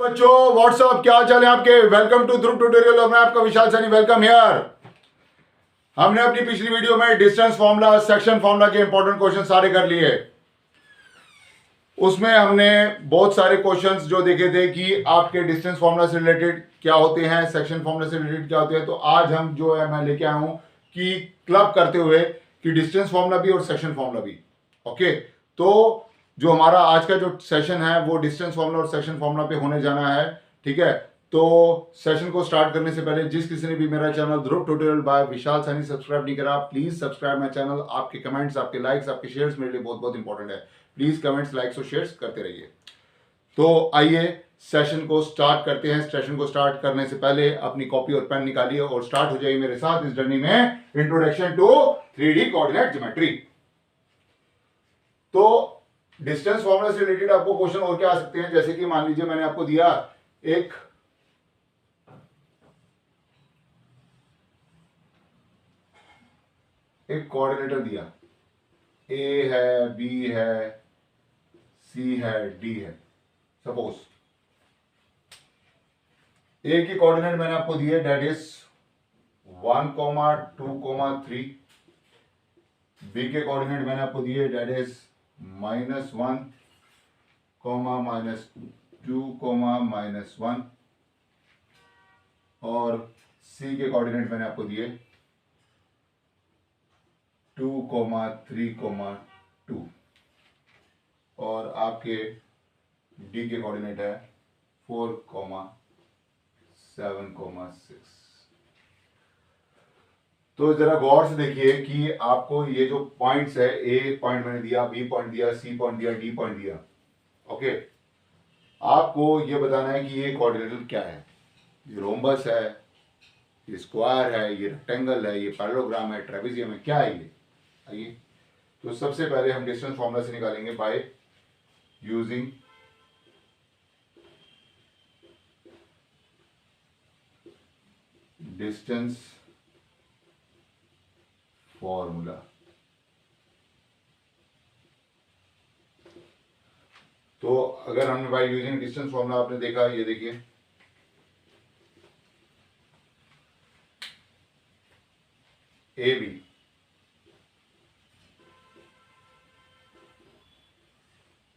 बच्चों व्हाट्सअप क्या हाल चाल है आपके। वेलकम टू ध्रुव ट्यूटोरियल और मैं आपका विशाल सैनी। Welcome here. हमने अपनी पिछली वीडियो में डिस्टेंस फॉर्मूला, सेक्शन फॉर्मूला के इंपॉर्टेंट क्वेश्चन सारे कर लिए। उसमें हमने बहुत सारे क्वेश्चंस जो देखे थे कि आपके डिस्टेंस फॉर्मूला से रिलेटेड क्या होते हैं, सेक्शन फॉर्मूला से रिलेटेड क्या होते हैं। तो आज हम जो है मैं लेके आया हूं कि क्लब करते हुए कि डिस्टेंस फॉर्मूला भी और सेक्शन फॉर्मूला भी। ओके, तो जो हमारा आज का जो सेशन है वो डिस्टेंस फॉर्मूला और सेक्शन फॉर्मूला पे होने जाना है। ठीक है, तो सेशन को स्टार्ट करने से पहले जिस किसी ने भी मेरा चैनल ध्रुव ट्यूटोरियल बाय विशाल सैनी सब्सक्राइब नहीं करा, प्लीज सब्सक्राइब माय चैनल। आपके कमेंट्स, आपके लाइक्स, आपके शेयर्स मेरे लिए बहुत बहुत इंपॉर्टेंट है। प्लीज कमेंट्स, लाइक्स और शेयर्स करते रहिए। तो आइए सेशन को स्टार्ट करते हैं। सेशन को स्टार्ट करने से पहले अपनी कॉपी और पेन निकालिए और स्टार्ट हो जाइए मेरे साथ इस जर्नी में, introduction to 3D coordinate geometry. तो डिस्टेंस फॉर्मूला से रिलेटेड आपको क्वेश्चन और क्या आ सकते हैं, जैसे कि मान लीजिए मैंने आपको दिया एक कोऑर्डिनेटर दिया, ए है, बी है, सी है, डी है। सपोज ए की कोऑर्डिनेट मैंने आपको दिए डेट इज 1,2,3। बी के कोऑर्डिनेट मैंने आपको दिए डेट इज -1, -2, -1। और सी के कोऑर्डिनेट मैंने आपको दिए 2, 3, 2। और आपके डी के कोऑर्डिनेट है 4, 7, 6। तो जरा गौर से देखिए कि आपको ये जो पॉइंट्स है, ए पॉइंट मैंने दिया, बी पॉइंट दिया, सी पॉइंट दिया, डी पॉइंट दिया। ओके, आपको ये बताना है कि ये कोऑर्डिनेटर क्या है। ये रोम्बस है, ये स्क्वायर है, ये रेक्टेंगल है, ये पैरेललोग्राम है, ट्रेपेजियम है, क्या है ये। आइए, तो सबसे पहले हम डिस्टेंस फॉर्मूला से निकालेंगे बाय यूजिंग डिस्टेंस फॉर्मूला। तो अगर हमने बाय यूजिंग डिस्टेंस फॉर्मूला आपने देखा, ये देखिए ए बी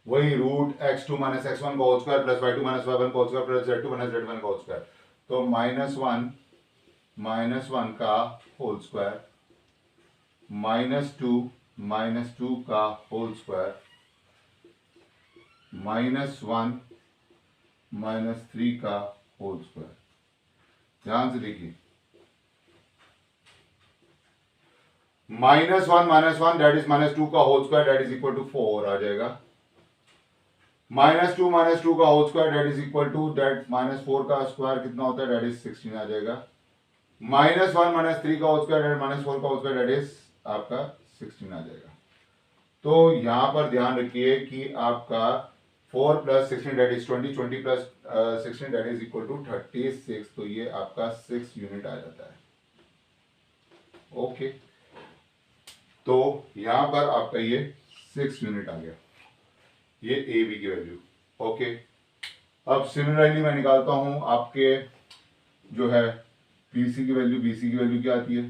वही रूट x2 माइनस x1 का whole square plus y2 minus y1 का whole square plus z2 minus z1 का होल स्क्वायर। तो -1 का होल स्क्वायर, -2 का होल स्क्वायर, -1 -3 का होल स्क्वायर। ध्यान से देखिए, -1 दैट इज -2 का whole square that is equal to 4 आ जाएगा। -2 का whole square that is equal to that -4 का स्क्वायर कितना होता है, दैट इज 16 आ जाएगा। -1 -3 का होल स्क्वायर दैट -4 का होल स्क्वायर दैट इज आपका 16 आ जाएगा। तो यहां पर ध्यान रखिए कि आपका 4 + 16 that is 20, 20 + 16 that is equal to 36। तो ये आपका 6 यूनिट आ जाता है। ओके, तो यहां पर आपका ये 6 यूनिट आ गया, ये ए बी की वैल्यू। ओके, अब सिमिलरली मैं निकालता हूं आपके जो है बीसी की वैल्यू। बीसी की वैल्यू क्या आती है,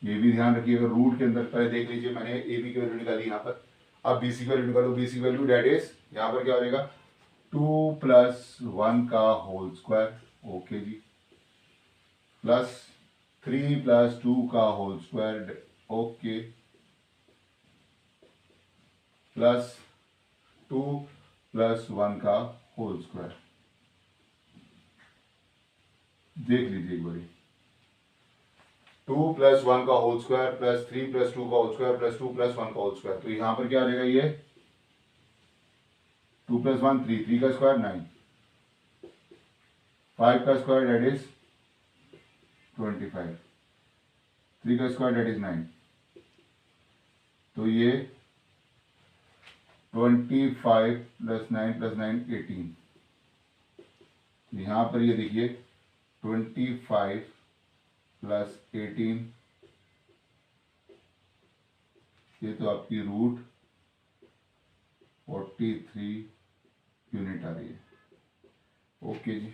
ये भी ध्यान रखिएगा। रूट के अंदर पहले देख लीजिए, मैंने ए बी की वैल्यू निकाली यहाँ पर। अब बीसी की वैल्यू निकालो। बीसी की वैल्यू डेट इज यहाँ पर क्या हो जाएगा, 2 + 1 का होल स्क्वायर, ओके जी, प्लस 3 + 2 का होल स्क्वायर, ओके, प्लस 2 + 1 का होल स्क्वायर। देख लीजिए एक बारी, 2 + 1 का होल स्क्वायर प्लस 3 + 2 का होल स्क्वायर प्लस 2 + 1 का होल स्क्वायर। तो यहां पर क्या आ जाएगा, ये 2 + 1 3, 3 का स्क्वायर 9, 5 का स्क्वायर दैट इज 25, 3 का स्क्वायर दैट इज 9। तो ये 25 + 9 + 9 18। यहां पर ये देखिए 25 + 18, ये तो आपकी रूट 43 यूनिट आ रही है। ओके जी,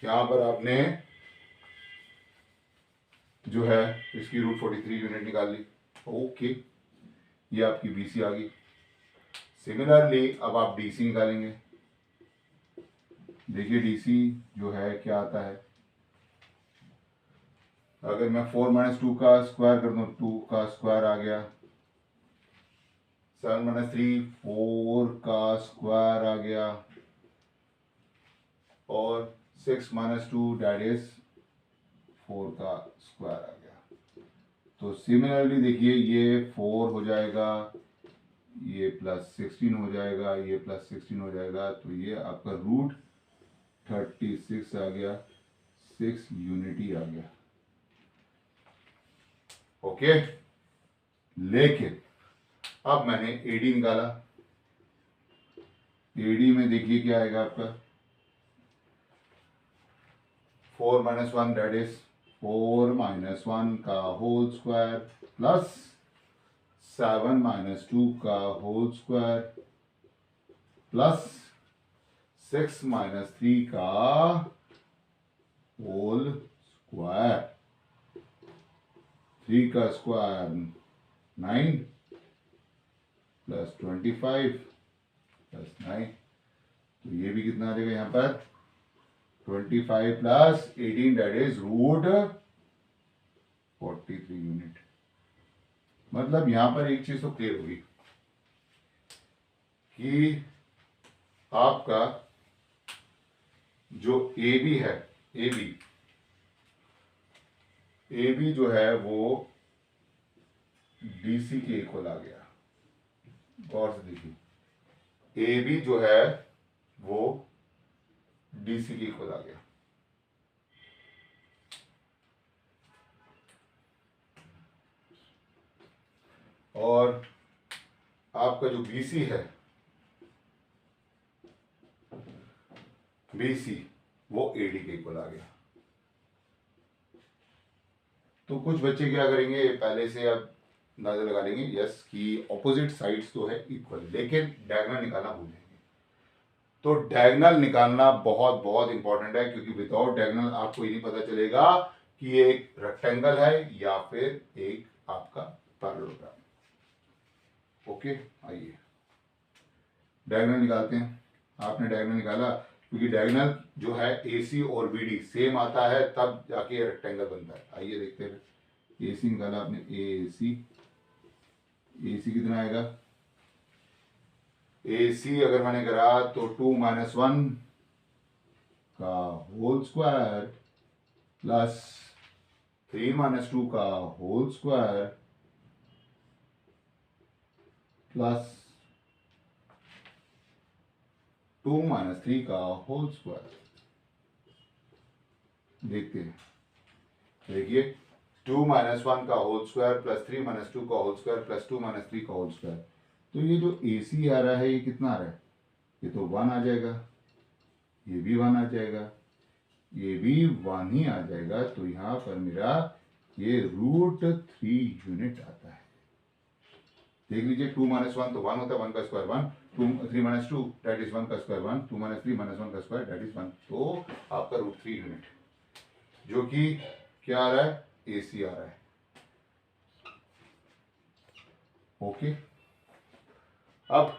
यहाँ पर आपने जो है इसकी रूट 43 यूनिट निकाल ली। ओके, ये आपकी बीसी आ गई। सिमिलरली अब आप डीसी निकालेंगे। देखिए डीसी जो है क्या आता है, अगर मैं 4 माइनस 2 का स्क्वायर कर दूं, 2 का स्क्वायर आ गया, 7 माइनस 3 4 का स्क्वायर आ गया, और 6 माइनस 2 दैट इज 4 का स्क्वायर आ गया। तो सिमिलरली देखिए ये 4 हो जाएगा, ये प्लस 16 हो जाएगा, ये प्लस 16 हो जाएगा, तो ये आपका रूट 36 आ गया, 6 यूनिटी आ गया। ओके, लेकिन अब मैंने एडी निकाला। एडी में देखिए क्या आएगा आपका, 4 माइनस 1 दैट इज 4 माइनस 1 का होल स्क्वायर प्लस 7 माइनस 2 का होल स्क्वायर प्लस 6 माइनस 3 का होल स्क्वायर। 3 का स्क्वायर 9 प्लस 25 प्लस 9, तो ये भी कितना आ जाएगा यहाँ पर 25 plus 18 that is root 43 unit. मतलब यहां पर एक चीज तो क्लियर होगी कि आपका जो ए बी है, ए बी जो है वो डीसी के इक्वल आ गया। गौर से देखिए, ए बी जो है वो डीसी के इक्वल आ गया। और आपका जो बीसी है, बीसी वो एडी के इक्वल आ गया। तो कुछ बच्चे क्या करेंगे, पहले से अब अंदाजा लगा लेंगे यस कि ऑपोजिट साइड्स तो है इक्वल, लेकिन डायगोनल निकालना भूल जाएंगे। तो डायगोनल निकालना बहुत बहुत इंपॉर्टेंट है, क्योंकि विदाउट डायगोनल आपको ये नहीं पता चलेगा कि ये एक रेक्टेंगल है या फिर एक आपका पैरेललोग्राम। ओके, आइए डायगोनल निकालते हैं। आपने डायगोनल निकाला, क्योंकि डायगोनल जो है AC और BD सेम आता है तब जाके रेक्टेंगल बनता है। आइए देखते हैं। AC निकाला आपने, AC कितना आएगा, AC अगर मैंने करा तो 2 माइनस 1 का होल स्क्वायर प्लस 3 माइनस 2 का होल स्क्वायर प्लस 2 माइनस 3 का होल स्क्वायर। देखते हैं, देखिए 2 माइनस 1 का होल स्क्वायर प्लस 3 माइनस 2 का होल स्क्वायर प्लस 2 माइनस 3 का होल स्क्वायर। तो ये जो AC आ रहा है ये कितना आ रहा है, ये तो 1 आ जाएगा, ये भी 1 आ जाएगा, ये भी 1 ही आ जाएगा। तो यहां पर मेरा ये रूट 3 यूनिट आता है। देख लीजिए 2 माइनस 1 तो 1 होता है, 1 का स्क्वायर 1, 3 माइनस 2 दैट इज 1 का स्क्वायर 1, 2 माइनस 3 माइनस 1 का स्क्वायर दैट इज 1। तो आपका रूट 3 यूनिट, जो कि क्या आ रहा है, AC आ रहा है। ओके, अब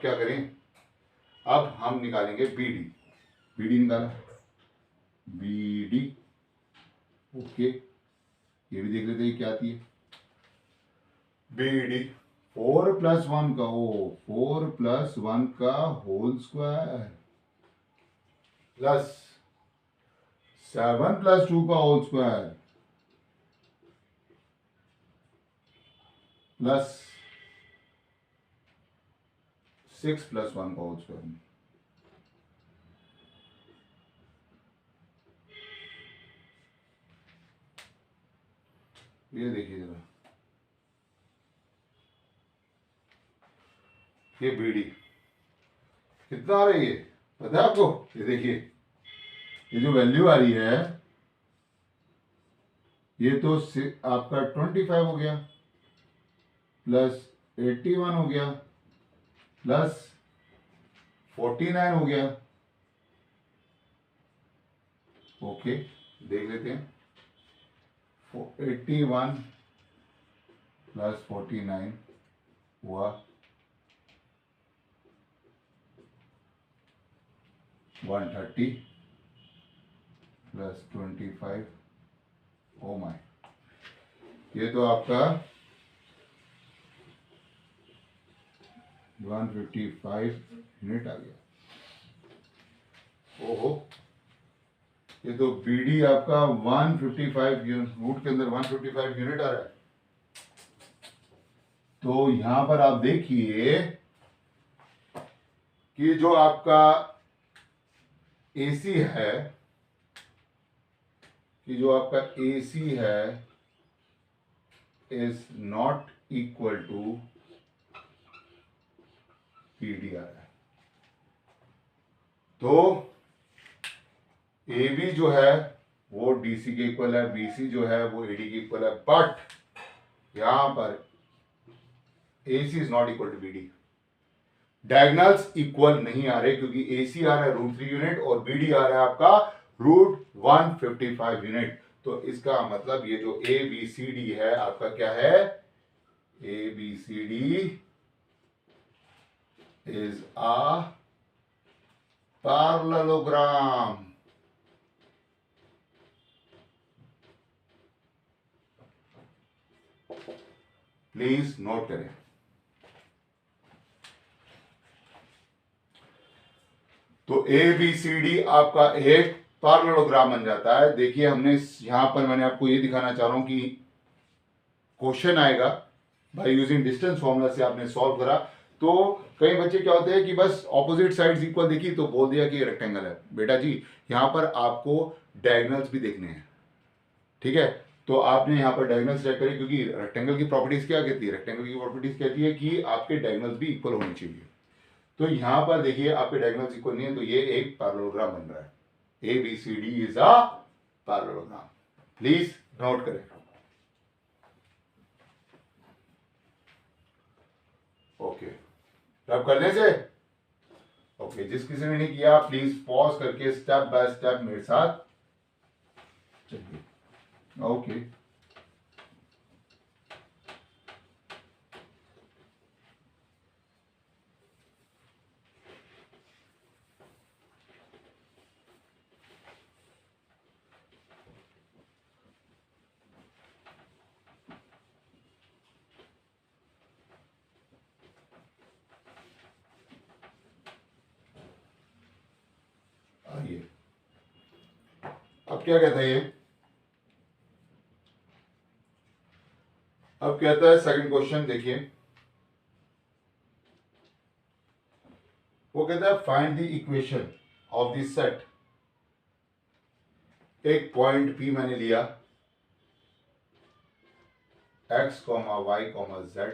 क्या करें, अब हम निकालेंगे BD निकाला, BD। ओके, ये भी देख लेते हैं क्या आती है। BD 4 प्लस 1 का 4 प्लस 1 का होल स्क्वायर प्लस 7 प्लस 2 का होल स्क्वायर प्लस 6 प्लस 1 का होल स्क्वायर। ये देखिए जरा, ये BD कितना आ रही है पता है आपको, ये देखिए ये जो वैल्यू आ रही है ये तो आपका 25 हो गया प्लस 81 हो गया प्लस 49 हो गया ओके, देख लेते हैं। 81 प्लस 49 हुआ 130 प्लस 25। ओ माय, ये तो आपका 155 यूनिट आ गया। ओहो, ये तो बीडी आपका 155 रूट के अंदर 155 यूनिट आ रहा है। तो यहां पर आप देखिए कि जो आपका एसी है, is not equal to PD आ रहा है। तो ए बी जो है वो डीसी के इक्वल है, बीसी जो है वो एडी के इक्वल है, बट यहां पर AC is not equal to BD. Diagonals equal नहीं आ रहे क्योंकि एसी आ रहा है √3 यूनिट और बीडी आ रहा है आपका √155 यूनिट। तो इसका मतलब ये जो ए बी सी डी है आपका क्या है, A B C D is a parallelogram. Please note करें। तो ए बी सी डी आपका एक पैरेललोग्राम बन जाता है। देखिए हमने यहां पर, मैंने आपको ये दिखाना चाह रहा हूं कि क्वेश्चन आएगा बाय यूजिंग डिस्टेंस फॉर्मूला से आपने सॉल्व करा। तो कई बच्चे क्या होते हैं कि बस ऑपोजिट साइड्स इक्वल देखी तो बोल दिया कि रेक्टेंगल है। बेटा जी यहां पर आपको डायगोनल्स भी देखने हैं, ठीक है। तो आपने यहाँ पर डायगोनल्स चेक करें क्योंकि रेक्टेंगल की प्रॉपर्टीज क्या कहती है, रेक्टेंगल की प्रॉपर्टीज कहती है कि आपके डायगोनल्स भी इक्वल होने चाहिए। तो यहां पर देखिए आपके डायगोनल्स इक्वल नहीं है, तो ये एक पैरेललोग्राम बन रहा है। A B C D is a parallelogram. Please note करें। ओके, अब करने से ओके, जिस किसी ने नहीं किया प्लीज पॉज करके स्टेप बाय स्टेप मेरे साथ चलिए। ओके, आइए अब क्या कहता है ये, अब कहता है सेकंड क्वेश्चन देखिए, वो कहता है find the equation of the set. एक पॉइंट P मैंने लिया, x, y, z।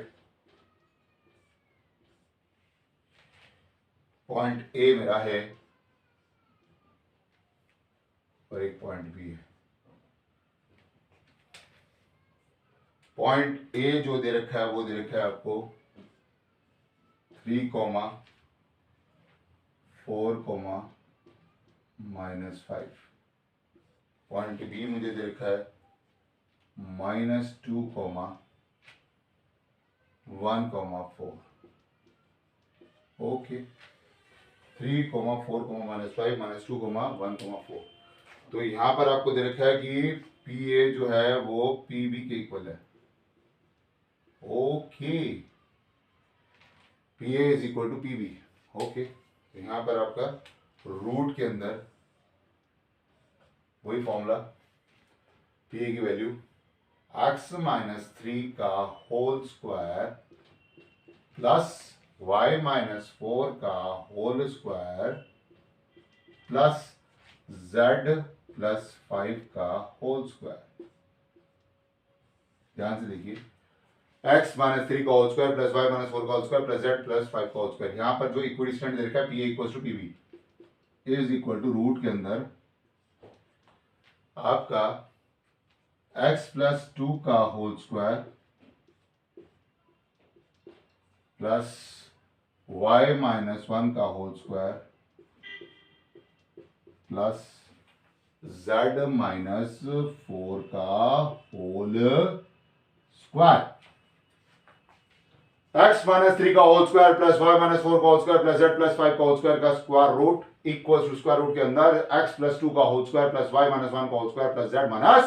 Point A मेरा है और एक पॉइंट B है। पॉइंट A जो दे रखा है वो दे रखा है आपको 3, 4, -5। पॉइंट B मुझे दे रखा है -2, 1, 4। ओके, 3, 4, -5, -2, 1, 4। तो यहां पर आपको दे रखा है कि PA जो है वो PB के इक्वल है। Okay, PA is equal to PB। Okay, तो यहां पर आपका रूट के अंदर वही फॉर्मूला, PA की वैल्यू x -3 का होल स्क्वायर प्लस y -4 का होल स्क्वायर प्लस z +5 का होल स्क्वायर। ध्यान से देखिए, x -3 का होल स्क्वायर प्लस y -4 का होल स्क्वायर प्लस z +5 का होल स्क्वायर। यहां पर जो इक्विडिस्टेंट दे रखा है PA equal to PB is equal to root के अंदर आपका x +2 का होल स्क्वायर प्लस y -1 का whole square plus z minus 4 का होल स्क्वायर, x माइनस 3 का whole square plus y minus 4 का whole square plus z plus 5 का whole square का square root equal to square root के अंदर x plus 2 का whole square plus y minus 1 का whole square plus z minus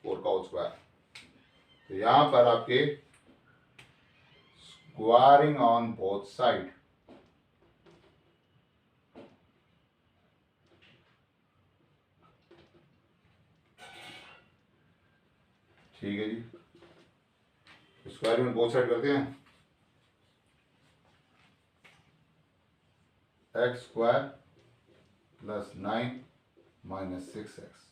4 का whole square. तो यहां पर आपके स्क्वायरिंग ऑन बोथ साइड, ठीक है जी, स्क्वायरिंग ऑन बोथ साइड करते हैं, x square plus 9 minus 6x,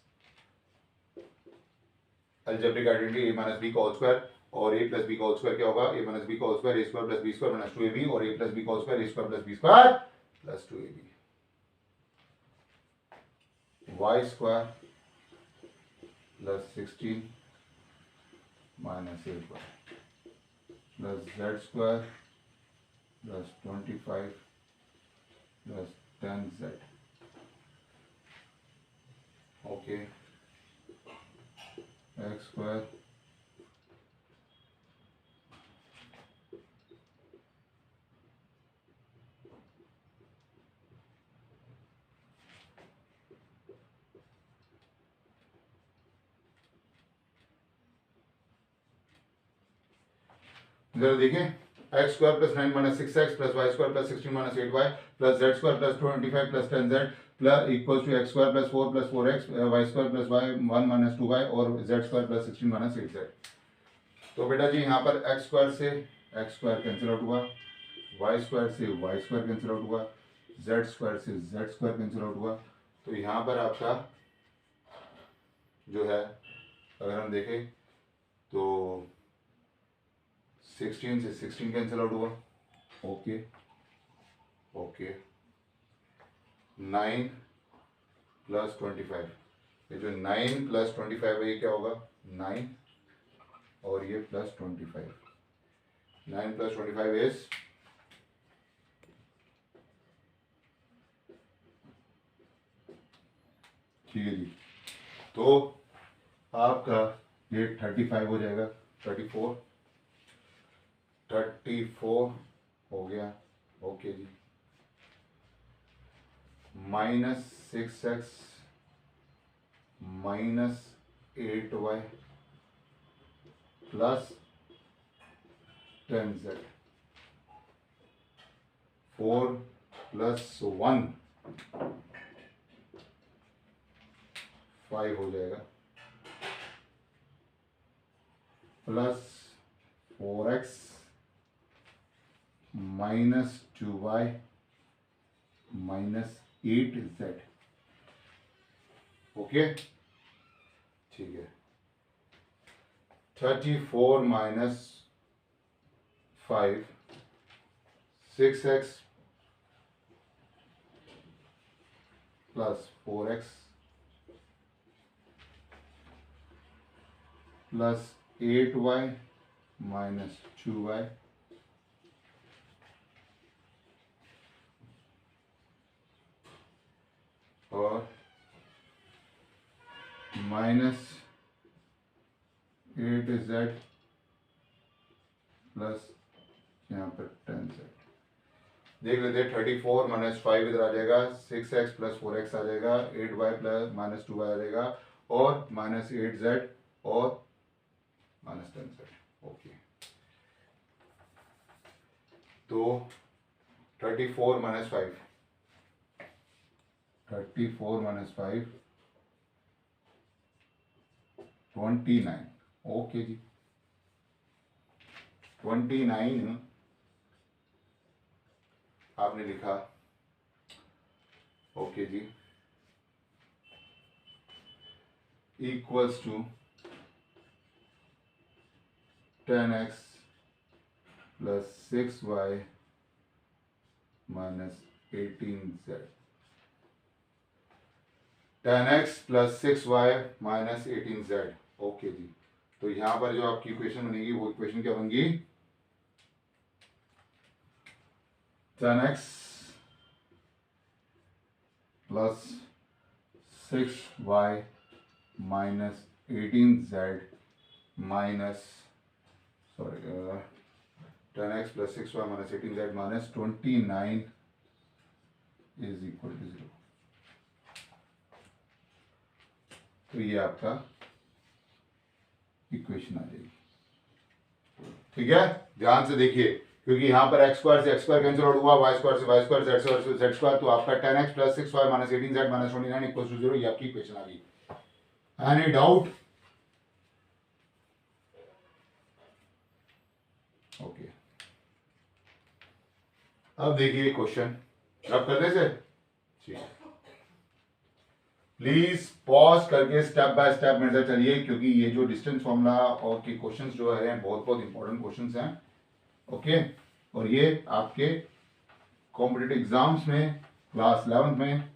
algebraic identity a minus b का होल स्क्वायर और a प्लस बी का होल स्क्वायर क्या होगा, a माइनस बी का whole square a square plus b square minus 2ab और a plus b का whole square a square plus b square plus 2ab, y square plus 16 minus 8y plus z square plus 25 plus 10z, okay, x square जरा देखिए, x square plus 9 minus 6x plus y square plus 16 minus 8y plus z square plus 25 plus 10z plus equals to x square plus 4 plus 4x y square plus y 1 minus 2y और Z square plus 16 minus 8z। तो बेटा जी यहाँ पर x square से x square cancel out हुआ, Y square से Y square cancel out हुआ, Z square से जेड स्क्वायर कैंसिल आउट हुआ। तो यहाँ पर आपका जो है अगर हम देखें तो 16 से 16 कैंसिल आउट हुआ, ओके ओके, 9 प्लस 25, ये जो 9 प्लस 25 है ये क्या होगा 9 और ये प्लस 25, 9 प्लस 25 इज ठीक है जी। तो आपका ये 35 हो जाएगा, 34 हो गया, ओके जी, minus 6x minus 8y plus 10z, 4 plus 1 5 हो जाएगा, plus 4x minus 2y minus 8z, okay, ठीक है, 34 minus 5 6x plus 4x plus 8y minus 2y और माइनस 8z प्लस यहाँ पर 10z। देख लेते हैं, 34 माइनस 5 इधर आ जाएगा, 6x प्लस 4x आ जाएगा, 8y प्लस माइनस 2y आ जाएगा और माइनस 8z और माइनस 10z, ओके। तो 34 माइनस 5 29, ओके जी, 29 आपने लिखा, ओके जी, equals to 10x plus 6y minus 18z, 10x plus 6y minus 18z, okay जी। तो यहां पर जो आपकी इक्वेशन बनेगी वो इक्वेशन क्या बनेगी, 10x plus 6y minus 18z minus sorry 10x plus 6y minus 18z minus 29 is equal to 0। तो ये आपका इक्वेशन आ जाएगी। ठीक है, ध्यान से देखिए, क्योंकि यहाँ पर x स्क्वायर से x स्क्वायर कैंसिल आउट हुआ, y स्क्वायर से y स्क्वायर, z स्क्वायर से z स्क्वायर, तो आपका 10x plus 6y minus 18z minus 29 equal to 0, ये आपकी इक्वेशन आ गई। Any doubt? ओके, अब देखिए क्वेश्चन, रब करने से ठीक है, प्लीज पॉज करके स्टेप बाय स्टेप मेरे साथ चलिए, क्योंकि ये जो डिस्टेंस फॉर्मूला और के क्वेश्चंस जो है बहुत बहुत इंपॉर्टेंट क्वेश्चंस हैं। ओके, और ये आपके कॉम्पिटिटिव एग्जाम्स में क्लास 11 में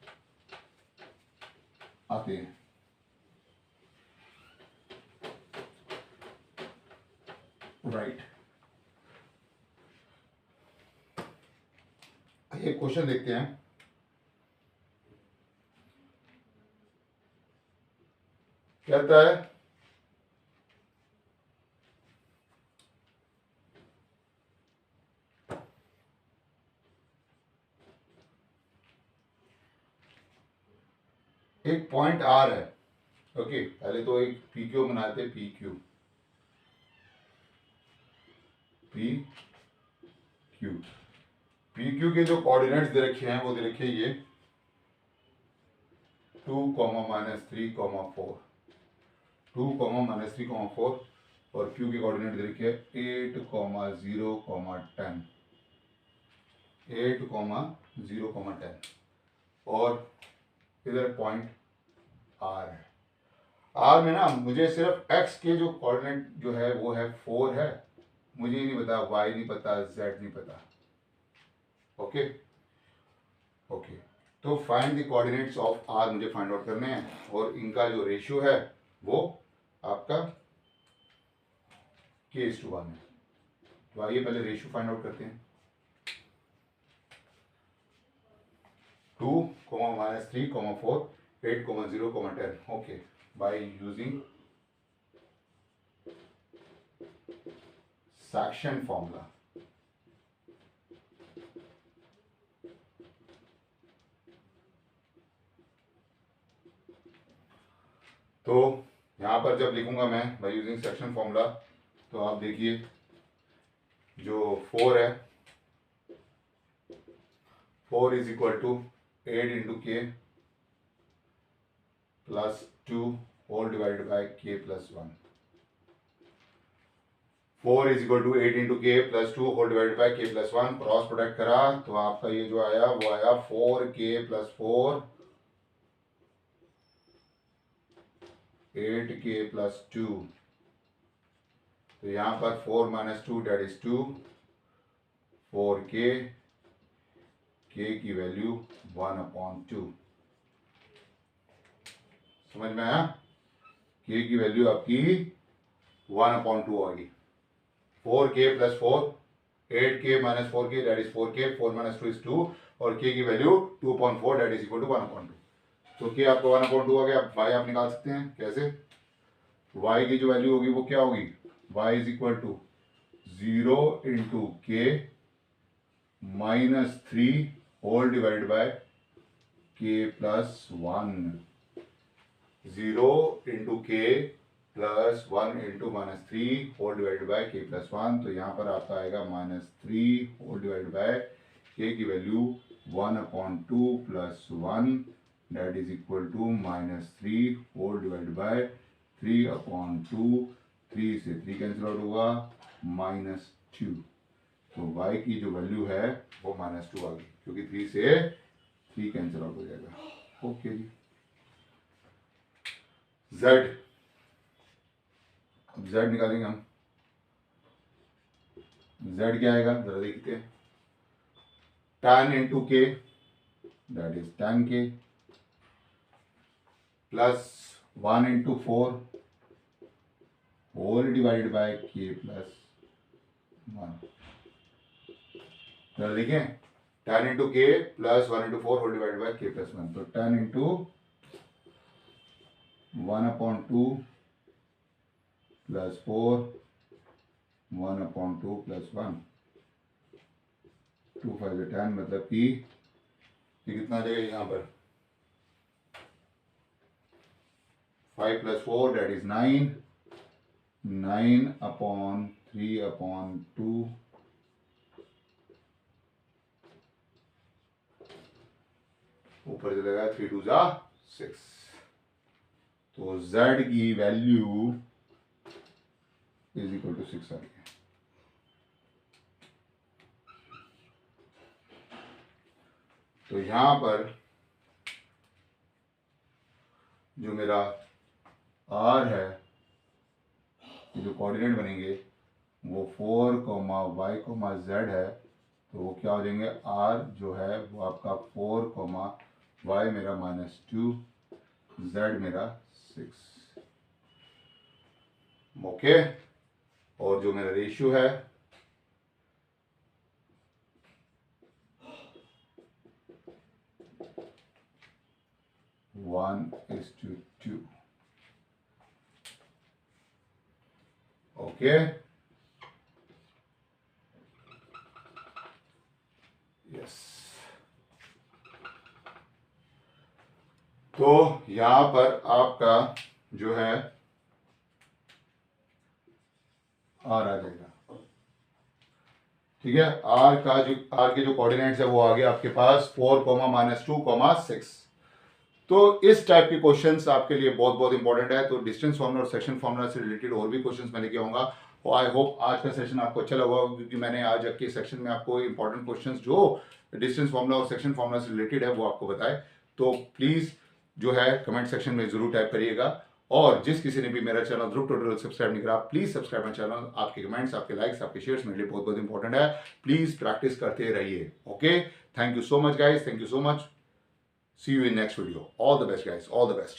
आते हैं। राइट, ये क्वेश्चन देखते हैं। कहता है एक पॉइंट आर है। ओके, पहले तो एक पी क्यू बनाते, P Q P Q P Q के जो कोऑर्डिनेट्स दे रखे हैं वो दे रखे ये 2, -3, 4, 2, -3, 4, और क्यू के कोऑर्डिनेट दे रखे 8, 0, 10, 8, 0, 10, और इधर पॉइंट आर है। आर में ना मुझे सिर्फ एक्स के जो कोऑर्डिनेट जो है वो है 4 है, मुझे नहीं पता, वाई नहीं पता, जेड नहीं पता। ओके ओके, तो find the coordinates of R मुझे फाइंड आउट करने हैं, और इनका जो रेशियो है वो आपका k:1 है। तो आइए पहले रेशियो फाइंड आउट करते हैं। 2, -3, 4, 8, 0, 10। Okay, by using section formula. तो यहां पर जब लिखूंगा मैं बाय यूजिंग सेक्शन फॉर्मूला, तो आप देखिए जो 4 है, 4 is equal to 8 into k plus 2 whole divided by k plus 1। 4 is equal to 8 into k plus 2 whole divided by k plus 1। Cross product करा तो आपका ये जो आया वो आया 4k प्लस 4, 8k प्लस 2। तो यहां पर 4 minus 2 that is 2, 4k, k की वैल्यू 1/2। समझ में आया? k की वैल्यू आपकी 1/2 आ गई। 4k plus 4, 8k minus 4k that is 4k, 4 minus 2 is 2, और k की value 2/4 that is equal to 1/2। तो k आपको 1/2 आ गया। अब y आप निकाल सकते हैं कैसे? y की जो वैल्यू होगी वो क्या होगी? y is equal to 0 into k -3 whole divide by k plus 1। 0 into k plus 1 into -3 whole divide by k plus 1। तो यहाँ पर आपका आएगा -3 होल डिवाइड बाय के की value 1/2 plus 1 that is equal to -3 whole divide by 3/2। 3 से 3 cancel out होगा, -2। तो y की जो वैल्यू है वो -2 आ गई, क्योंकि 3 से 3 कैंसिल आउट हो जाएगा। ओके जी, z, अब z निकालेंगे हम। z क्या आएगा जरा देखते हैं। tan into k that is tan k plus 1 into 4 whole divide by k plus 1। जरा देखें, tan into k plus 1 into 4 whole divide by k plus 1। तो tan इंटू 1/2 प्लस 4 1/2 प्लस 1 2 5 10 मतलब कि ये कितना आ जाएगा यहाँ पर 5 प्लस 4 दैट इज 9 9/3/2 ऊपर चलेगा 3 2 जा 6 तो z की वैल्यू इज इक्वल टू 6 आ गई। तो यहां पर जो मेरा r है, जो कोऑर्डिनेट बनेंगे वो 4, y, z है, तो वो क्या हो जाएंगे, r जो है वो आपका 4, y मेरा -2, z मेरा 6। ओके, और जो मेरा रेशियो है one is to 2। Okay, yes. तो यहां पर आपका जो है आर आ जाएगा, ठीक है। आर के जो कोऑर्डिनेट्स है वो आ गए आपके पास 4, -2, 6। तो इस टाइप के क्वेश्चंस आपके लिए बहुत बहुत इंपॉर्टेंट है। तो डिस्टेंस फार्मूला और सेक्शन फार्मूला से रिलेटेड और भी क्वेश्चंस मैं लेके आऊंगा। और आई होप आज का सेशन आपको अच्छा लगा होगा, क्योंकि मैंने आज के सेक्शन में आपको इंपॉर्टेंट क्वेश्चंस जो डिस्टेंस फार्मूला और सेक्शन फार्मूला से रिलेटेड है वो आपको बताए। तो प्लीज जो है कमेंट सेक्शन में जरूर टाइप करिएगा। और जिस किसी ने भी मेरा चैनल ध्रुव ट्यूटोरियल सब्सक्राइब नहीं करा, प्लीज सब्सक्राइब माय चैनल। आपके कमेंट्स, आपके लाइक्स, आपके शेयर्स मेरे लिए बहुत बहुत इंपॉर्टेंट है। प्लीज प्रैक्टिस करते रहिए। Okay, thank you so much guys, thank you so much. See you in next video. All the best guys, all the best.